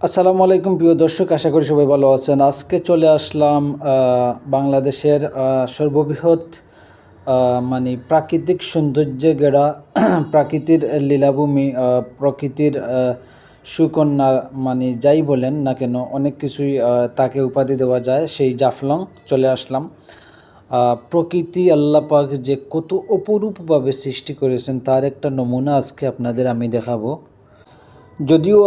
আসসালামু আলাইকুম প্রিয় দর্শক, আশা করি সবাই ভালো আছেন। আজকে চলে আসলাম বাংলাদেশের সর্ববৃহৎ মানে প্রাকৃতিক সৌন্দর্যে ঘেরা প্রাকৃতির লীলাভূমি, প্রকৃতির সুকন্যা, মানে যাই বলেন না কেন অনেক কিছুই তাকে উপাধি দেওয়া যায়। সেই জাফলং চলে আসলাম। প্রকৃতি আল্লাহ পাক যে কত অপরূপভাবে সৃষ্টি করেছেন তার একটা নমুনা আজকে আপনাদের আমি দেখাবো। যদিও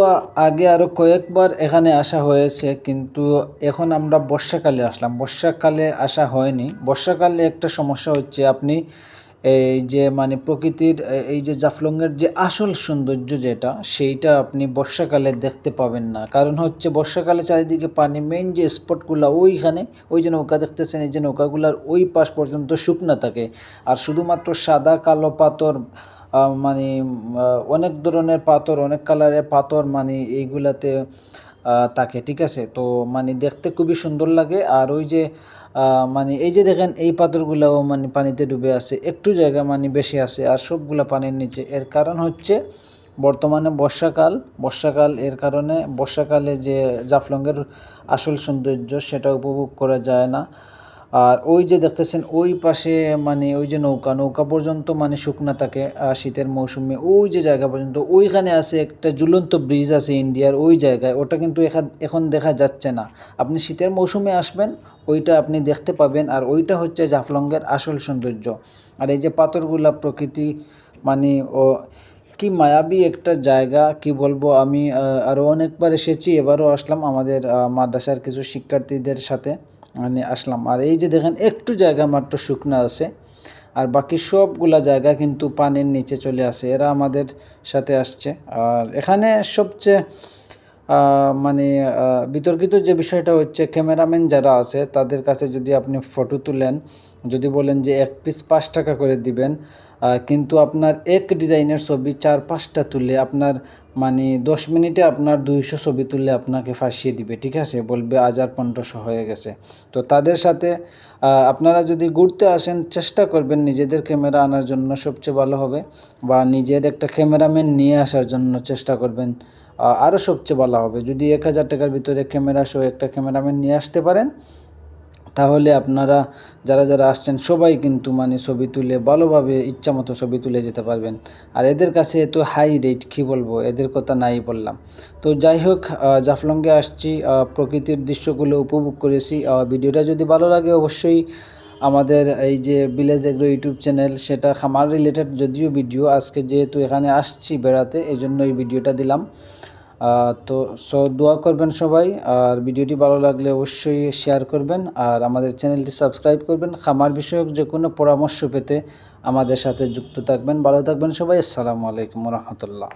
আগে আরও কয়েকবার এখানে আসা হয়েছে, কিন্তু এখন আমরা বর্ষাকালে আসলাম। বর্ষাকালে আসা হয়নি। বর্ষাকালে একটা সমস্যা হচ্ছে, আপনি এই যে মানে প্রকৃতির এই যে জাফলংয়ের যে আসল সৌন্দর্য যেটা, সেইটা আপনি বর্ষাকালে দেখতে পাবেন না। কারণ হচ্ছে বর্ষাকালে চারিদিকে পানি, মেইন যে স্পটগুলো ওইখানে, ওই যে নৌকা দেখতেছেন, এই যে নৌকাগুলার ওই পাশ পর্যন্ত শুকনা থাকে। আর শুধুমাত্র সাদা কালো পাথর, মানে অনেক ধরনের পাথর, অনেক কালারের পাথর, মানে এইগুলাতে থাকে, ঠিক আছে। তো মানে দেখতে খুবই সুন্দর লাগে। আর ওই যে মানে এই যে দেখেন এই পাথরগুলাও মানে পানিতে ডুবে আছে, একটু জায়গা মানে বেশি আছে, আর সবগুলা পানির নিচে। এর কারণ হচ্ছে বর্তমানে বর্ষাকাল, এর কারণে বর্ষাকালে যে জাফলংয়ের আসল সৌন্দর্য সেটা উপভোগ করা যায় না। আর ওই যে দেখতেছেন ওই পাশে, মানে ওই যে নৌকা পর্যন্ত মানে শুকনা থাকে শীতের মৌসুমে। ওই যে জায়গা পর্যন্ত ওইখানে আছে একটা ঝুলন্ত ব্রিজ আছে ইন্ডিয়ার ওই জায়গায়, ওটা কিন্তু এখন দেখা যাচ্ছে না। আপনি শীতের মৌসুমে আসবেন, ওইটা আপনি দেখতে পাবেন। আর ওইটা হচ্ছে জাফলংয়ের আসল সৌন্দর্য। আর এই যে পাথরগুলা প্রকৃতি, মানে ও কি মায়াবী একটা জায়গা, কি বলবো আমি। আরও অনেকবার এসেছি, এবারও আসলাম আমাদের মাদ্রাসার কিছু শিক্ষার্থীদের সাথে মানে আসলাম। আর এই যে দেখেন একটু জায়গা মাত্র শুকনো আছে, আর বাকি সবগুলা জায়গা কিন্তু পানির নিচে চলে আসে। এরা আমাদের সাথে আসছে। আর এখানে সবচেয়ে মানে বিতর্কিত যে বিষয়টা হচ্ছে, ক্যামেরাম্যান যারা আছে তাদের কাছে যদি আপনি ফটো তুলেন, যদি বলেন যে এক পিস 5 টাকা করে দিবেন, কিন্তু আপনার এক ডিজাইনের ছবি 4-5টা তুলে আপনার মানে 10 মিনিটে আপনার 200 ছবি তুললে আপনাকে ফাঁসিয়ে দিবে, ঠিক আছে। বলবে 1000-1500 হয়ে গেছে। তো তাদের সাথে আপনারা যদি ঘুরতে আসেন, চেষ্টা করবেন নিজেদের ক্যামেরা আনার জন্য, সবচেয়ে ভালো হবে। বা নিজের একটা ক্যামেরাম্যান নিয়ে আসার জন্য চেষ্টা করবেন, আরও সবচেয়ে ভালো হবে। যদি 1000 টাকার ভিতরে ক্যামেরা সহ একটা ক্যামেরাম্যান নিয়ে আসতে পারেন, তাহলে আপনারা যারা যারা আসছেন সবাই কিন্তু মানে ছবি তুলে ভালোভাবে ইচ্ছা মতো ছবি তুলে যেতে পারবেন। আর এদের কাছে এত হাই রেট, কী বলবো, এদের কথা নাই বললাম। তো যাই হোক, জাফলংয়ে আসছি, প্রকৃতির দৃশ্যগুলো উপভোগ করেছি। ভিডিওটা যদি ভালো লাগে অবশ্যই আমাদের এই যে ভিলেজ এগ্রো ইউটিউব চ্যানেল, সেটা খামার রিলেটেড যদিও ভিডিও, আজকে যেহেতু এখানে আসছি বেড়াতে, এই জন্য এই ভিডিওটা দিলাম। তো দোয়া করবেন সবাই। আর ভিডিওটি ভালো লাগলে অবশ্যই শেয়ার করবেন, আর আমাদের চ্যানেলটি সাবস্ক্রাইব করবেন। খামার বিষয়ক যে কোনো পরামর্শ পেতে আমাদের সাথে যুক্ত থাকবেন। ভালো থাকবেন সবাই। আসসালামু আলাইকুম রহমতুল্লাহ।